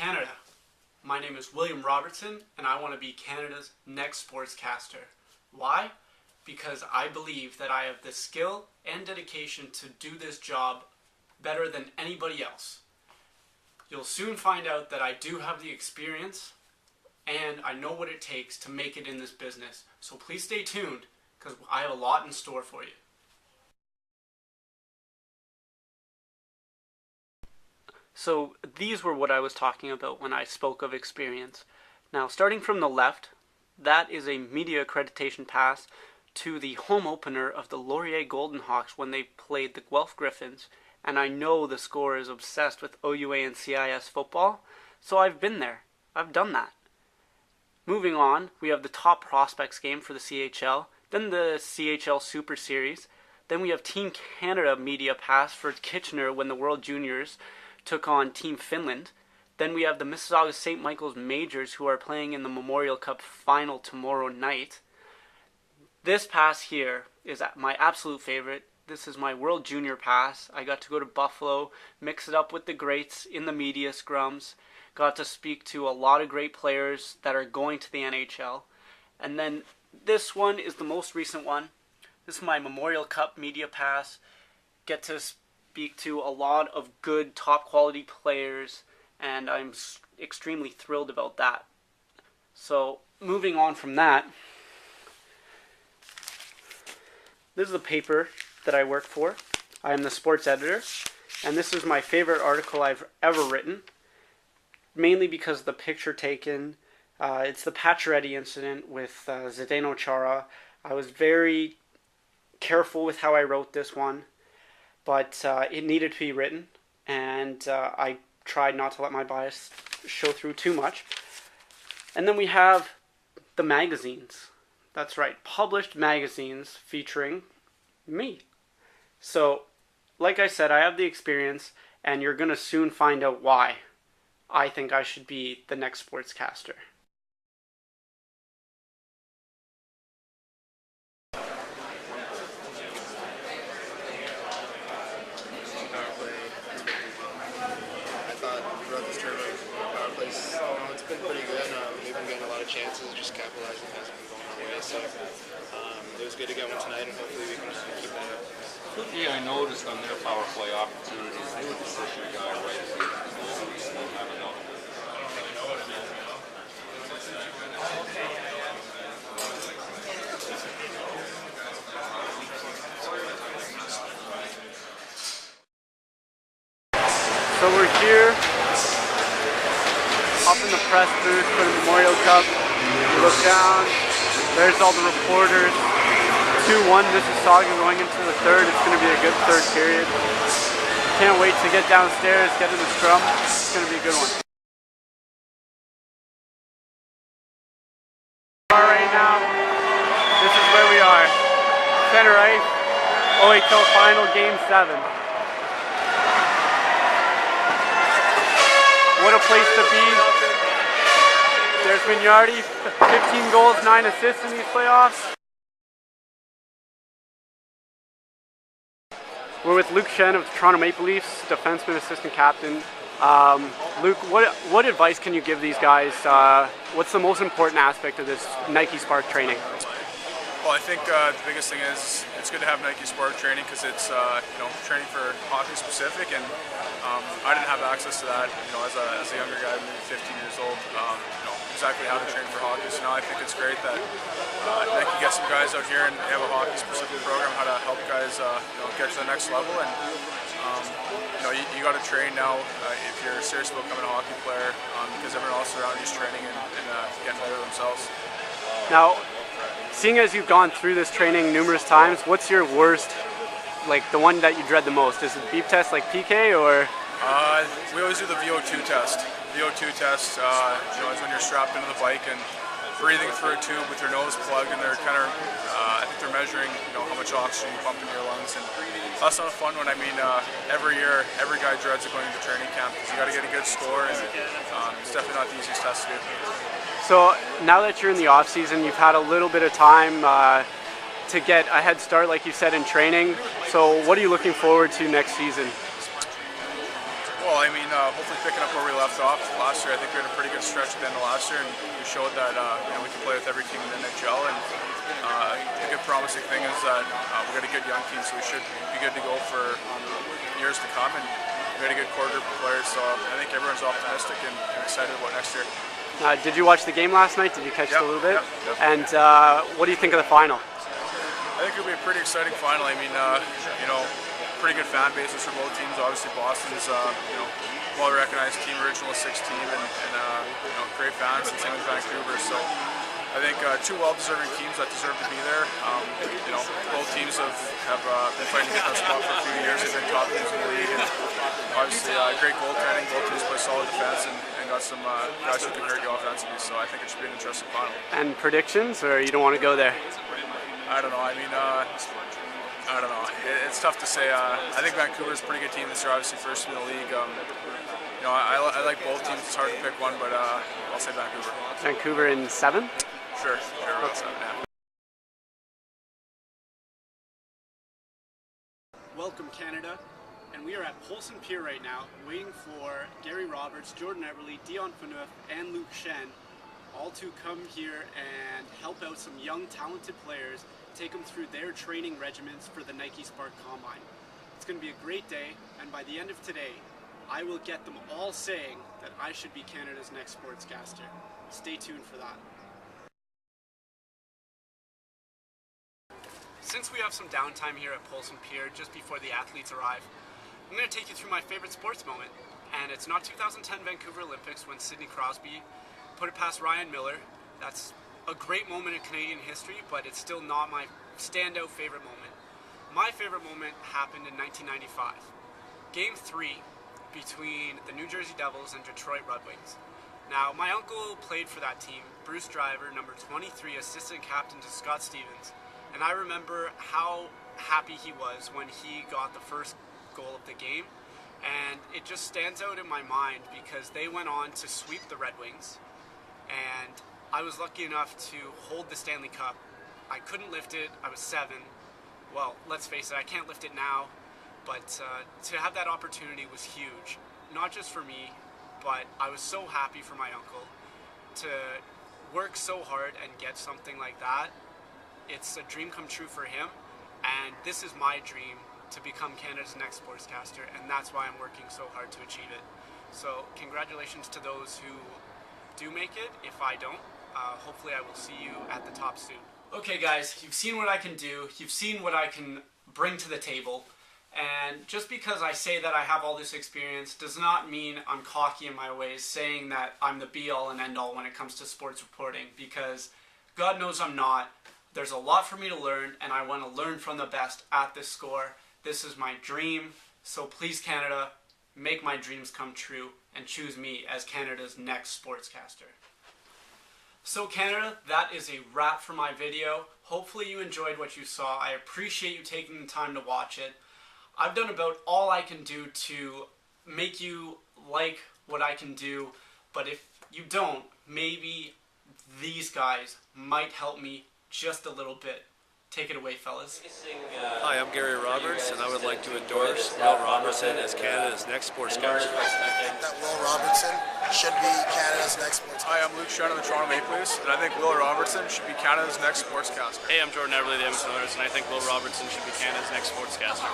Canada. My name is William Robertson, and I want to be Canada's next sportscaster. Why? Because I believe that I have the skill and dedication to do this job better than anybody else. You'll soon find out that I do have the experience, and I know what it takes to make it in this business. So please stay tuned, because I have a lot in store for you. So these were what I was talking about when I spoke of experience. Now, starting from the left, that is a media accreditation pass to the home opener of the Laurier Golden Hawks when they played the Guelph Griffins. And I know the score is obsessed with OUA and CIS football, so I've been there. I've done that. Moving on, we have the top prospects game for the CHL, then the CHL Super Series, then we have Team Canada media pass for Kitchener when the World Juniors took on Team Finland. Then we have the Mississauga St. Michael's Majors who are playing in the Memorial Cup final tomorrow night. This pass here is my absolute favorite. This is my World Junior pass. I got to go to Buffalo, mix it up with the greats in the media scrums, got to speak to a lot of great players that are going to the NHL. And then this one is the most recent one. This is my Memorial Cup media pass. Get to speak to a lot of good top quality players, and I'm extremely thrilled about that. So moving on from that, this is the paper that I work for. I am the sports editor, and this is my favorite article I've ever written, mainly because of the picture taken. It's the Pacioretty incident with Zdeno Chara. I was very careful with how I wrote this one, but it needed to be written, and I tried not to let my bias show through too much. And then we have the magazines. That's right, published magazines featuring me. So, like I said, I have the experience, and you're going to soon find out why I think I should be the next sportscaster. It's been pretty good. We've been getting a lot of chances, just capitalizing hasn't been going our way. So it was good to get one tonight, and hopefully we can just keep that up. Yeah, I noticed on their power play opportunities, they would just push your guy right at the goal. I don't know. So we're here up in the press booth for the Memorial Cup. You look down, there's all the reporters. 2-1 Mississauga going into the third. It's going to be a good third period. Can't wait to get downstairs, get to the scrum. It's going to be a good one. Right now, this is where we are. Center ice, OHL final, Game 7. What a place to be. There's Mignardi, 15 goals, 9 assists in these playoffs. We're with Luke Shen of the Toronto Maple Leafs, defenseman, assistant captain. Luke, what advice can you give these guys? What's the most important aspect of this Nike Spark training? Well, I think the biggest thing is it's good to have Nike Spark training because it's training for hockey specific, and I didn't have access to that as a younger guy, maybe 15 years old, exactly how to train for hockey. So now I think it's great that Nike gets some guys out here and they have a hockey specific program how to help guys get to the next level, and you got to train now if you're serious about becoming a hockey player because everyone else around you is training and getting better themselves. Now, seeing as you've gone through this training numerous times, what's your worst, like the one that you dread the most? Is it beep test like PK or? We always do the VO2 test. VO2 test is when you're strapped into the bike and breathing through a tube with your nose plugged, and they're kind of, I think they're measuring, how much oxygen you pump into your lungs, and that's not a fun one. I mean, every year, every guy dreads going into training camp because you got to get a good score, and it's definitely not the easiest test to do. So now that you're in the off season, you've had a little bit of time to get a head start, like you said, in training. So what are you looking forward to next season? Well, Well, I mean, hopefully picking up where we left off last year. I think we had a pretty good stretch at the end of last year, and we showed that we can play with every team in the NHL. And the good promising thing is that we got a good young team, so we should be good to go for years to come. And we got a good core group of players, so I think everyone's optimistic and excited about next year. Did you watch the game last night? Did you catch it a little bit? Yep. And what do you think of the final? I think it'll be a pretty exciting final. I mean, pretty good fan bases for both teams. Obviously, Boston's well-recognized team, original 6 team, and great fans, and same with Vancouver. So I think two well-deserving teams that deserve to be there. Both teams have been fighting to get that spot for a few years. They've been top teams in the league, and obviously great goaltending. Both teams play solid defense and got some guys who can hurt you offensively. So I think it should be an interesting final. And predictions, or you don't want to go there? I don't know. I mean, I don't know. It's tough to say. I think Vancouver's a pretty good team this year, obviously first in the league. I like both teams. It's hard to pick one, but I'll say Vancouver. Vancouver in 7? Sure, about 7, yeah. Welcome, Canada. And we are at Polson Pier right now, waiting for Gary Roberts, Jordan Eberle, Dion Phaneuf, and Luke Shen, all to come here and help out some young, talented players, take them through their training regimens for the Nike Spark Combine. It's going to be a great day, and by the end of today, I will get them all saying that I should be Canada's next sportscaster. Stay tuned for that. Since we have some downtime here at Polson Pier just before the athletes arrive, I'm going to take you through my favorite sports moment. And it's not 2010 Vancouver Olympics when Sidney Crosby put it past Ryan Miller. That's a great moment in Canadian history, but it's still not my standout favorite moment. My favorite moment happened in 1995. Game 3 between the New Jersey Devils and Detroit Red Wings. Now, my uncle played for that team, Bruce Driver, number 23, assistant captain to Scott Stevens, and I remember how happy he was when he got the first goal of the game, and it just stands out in my mind because they went on to sweep the Red Wings, and I was lucky enough to hold the Stanley Cup. I couldn't lift it. I was 7. Well, let's face it, I can't lift it now, but to have that opportunity was huge. Not just for me, but I was so happy for my uncle to work so hard and get something like that. It's a dream come true for him, and this is my dream to become Canada's next sportscaster, and that's why I'm working so hard to achieve it. So congratulations to those who do make it. If I don't, hopefully I will see you at the top soon. Okay guys, you've seen what I can do, you've seen what I can bring to the table, and just because I say that I have all this experience does not mean I'm cocky in my ways, saying that I'm the be-all and end-all when it comes to sports reporting, because God knows I'm not. There's a lot for me to learn, and I want to learn from the best at this score. This is my dream, so please Canada, make my dreams come true and choose me as Canada's next sportscaster. So Canada, that is a wrap for my video. Hopefully you enjoyed what you saw. I appreciate you taking the time to watch it. I've done about all I can do to make you like what I can do, but if you don't, maybe these guys might help me just a little bit. Take it away, fellas. Hi, I'm Gary Roberts, and I would like to endorse Will Robertson as Canada's next sportscaster. That Will Robertson should be Canada's next sportscaster. Hi, I'm Luke Shen of the Toronto Maple Leafs, and I think Will Robertson should be Canada's next sportscaster. Hey, I'm Jordan Eberle, the Edmonton Oilers, and I think Will Robertson should be Canada's next sportscaster.